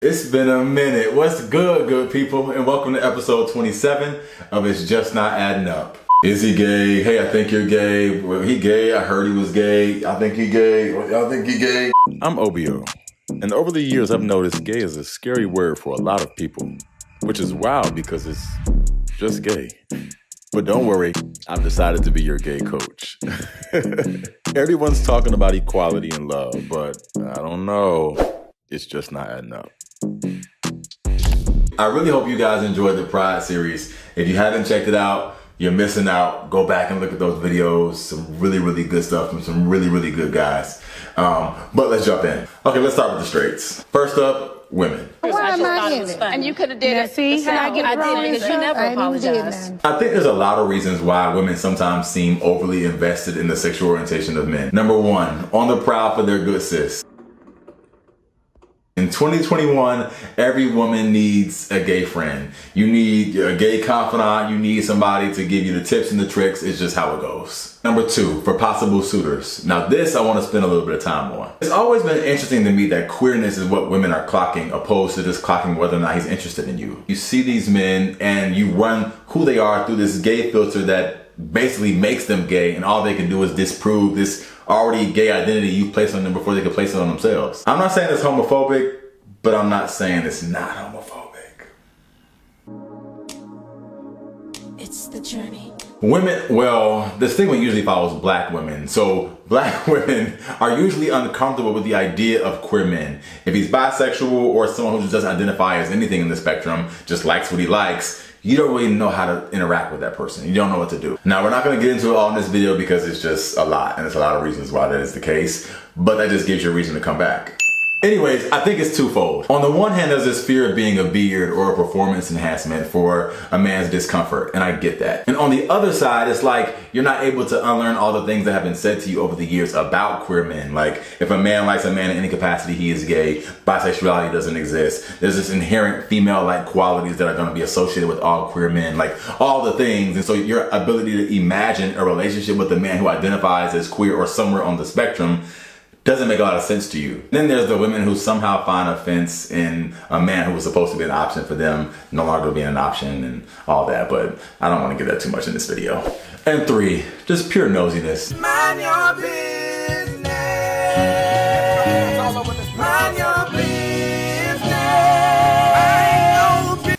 It's been a minute. What's good people? And welcome to episode 27 of It's Just Not Adding Up. Is he gay? Hey, I think you're gay. Well, he gay. I heard he was gay. I think he gay. Y'all think he gay? I'm OBO. And over the years, I've noticed gay is a scary word for a lot of people, which is wild because it's just gay. But don't worry, I've decided to be your gay coach. Everyone's talking about equality and love, but I don't know. It's just not adding up. I really hope you guys enjoyed the Pride series. If you haven't checked it out, you're missing out. Go back and look at those videos. Some really good stuff from some really good guys. But let's jump in. Okay, let's start with the straights. First up, women. Why am I in it? And you could have did it. See how I get wrong because you never apologize. I think there's a lot of reasons why women sometimes seem overly invested in the sexual orientation of men. Number one, on the prowl for their good sis. In 2021, every woman needs a gay friend. You need a gay confidant. You need somebody to give you the tips and the tricks. It's just how it goes. Number two, for possible suitors. Now this I want to spend a little bit of time on. It's always been interesting to me that queerness is what women are clocking opposed to just clocking whether or not he's interested in you. You see these men and you run who they are through this gay filter that basically makes them gay, and all they can do is disprove this already gay identity you place on them before they can place it on themselves. I'm not saying it's homophobic, but I'm not saying it's not homophobic. It's the journey. Women, well, the stigma usually follows black women. So black women are usually uncomfortable with the idea of queer men. If he's bisexual or someone who just doesn't identify as anything in the spectrum, just likes what he likes, you don't really know how to interact with that person. You don't know what to do. Now, we're not going to get into it all in this video because it's just a lot, and there's a lot of reasons why that is the case, but that just gives you a reason to come back. Anyways, I think it's twofold. On the one hand, there's this fear of being a beard or a performance enhancement for a man's discomfort, and I get that. And on the other side, it's like you're not able to unlearn all the things that have been said to you over the years about queer men. Like, if a man likes a man in any capacity, he is gay. Bisexuality doesn't exist. There's this inherent female-like qualities that are going to be associated with all queer men, like all the things. And so your ability to imagine a relationship with a man who identifies as queer or somewhere on the spectrum doesn't make a lot of sense to you. Then there's the women who somehow find offense in a man who was supposed to be an option for them no longer being an option and all that, but I don't want to get that too much in this video. And three, just pure nosiness. Mind your business. Mind your business.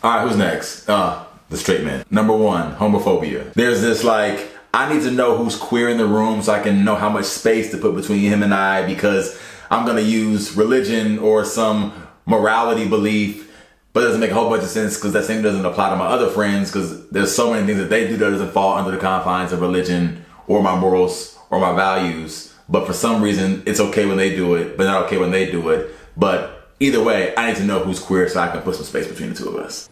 All right, who's next? The straight men. Number one, homophobia. There's this like, I need to know who's queer in the room so I can know how much space to put between him and I, because I'm gonna use religion or some morality belief, but it doesn't make a whole bunch of sense because that same doesn't apply to my other friends because there's so many things that they do that doesn't fall under the confines of religion or my morals or my values. But for some reason, it's okay when they do it, but not okay when they do it. But either way, I need to know who's queer so I can put some space between the two of us.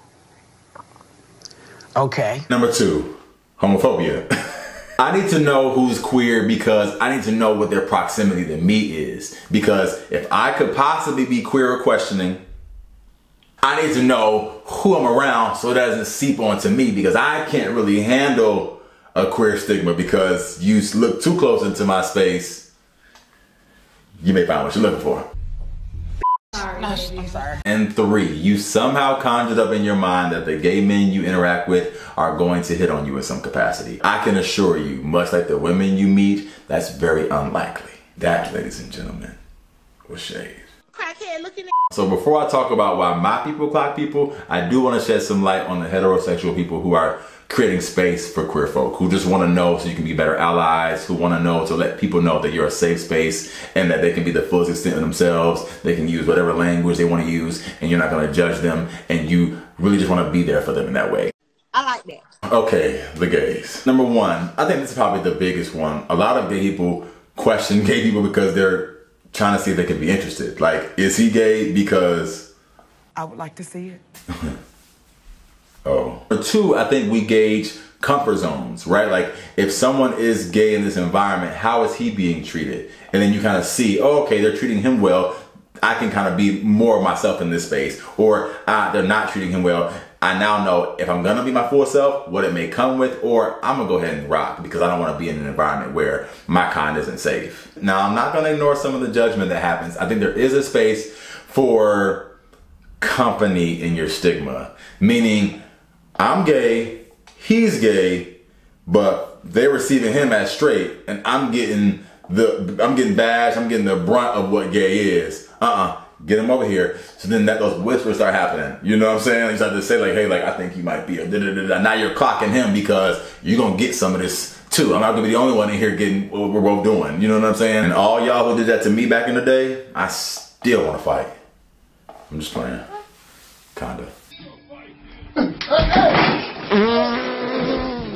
Okay. Number two, homophobia. I need to know who's queer because I need to know what their proximity to me is. Because if I could possibly be queer or questioning, I need to know who I'm around so it doesn't seep onto me, because I can't really handle a queer stigma because you look too close into my space, you may find what you're looking for. I'm sorry. And three, you somehow conjured up in your mind that the gay men you interact with are going to hit on you in some capacity. I can assure you, much like the women you meet, that's very unlikely. That, ladies and gentlemen, was shade. Crackhead looking at. So before I talk about why my people clock people, I do want to shed some light on the heterosexual people who are creating space for queer folk, who just want to know so you can be better allies, who want to know to let people know that you're a safe space and that they can be the fullest extent of themselves. They can use whatever language they want to use and you're not going to judge them, and you really just want to be there for them in that way. I like that. Okay, the gays. Number one, I think this is probably the biggest one. A lot of gay people question gay people because they're trying to see if they can be interested. Like, is he gay because I would like to see it. Oh. Number two, I think we gauge comfort zones, right? Like, if someone is gay in this environment, how is he being treated? And then you kind of see, oh, okay, they're treating him well. I can kind of be more of myself in this space. Or they're not treating him well. I now know if I'm gonna be my full self, what it may come with, or I'm gonna go ahead and rock because I don't wanna be in an environment where my kind isn't safe. Now, I'm not gonna ignore some of the judgment that happens. I think there is a space for company in your stigma. Meaning, I'm gay, he's gay, but they're receiving him as straight, and I'm getting bashed, I'm getting the brunt of what gay is. Get him over here. So then those whispers start happening. You know what I'm saying? You start to say like, hey, like I think he might be a da-da-da-da. Now you're clocking him because you're gonna get some of this too. I'm not gonna be the only one in here getting what we're both doing. You know what I'm saying? And all y'all who did that to me back in the day, I still wanna fight. I'm just playing. Kinda.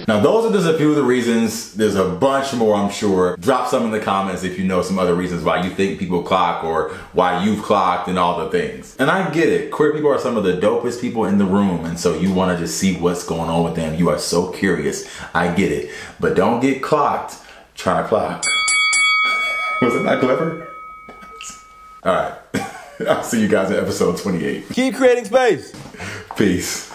Now those are just a few of the reasons. There's a bunch more, I'm sure. Drop some in the comments if you know some other reasons why you think people clock or why you've clocked and all the things. And I get it. Queer people are some of the dopest people in the room, and so you want to just see what's going on with them. You are so curious. I get it. But don't get clocked trying to clock. Was it not clever? All right. I'll see you guys in episode 28. Keep creating space. Peace.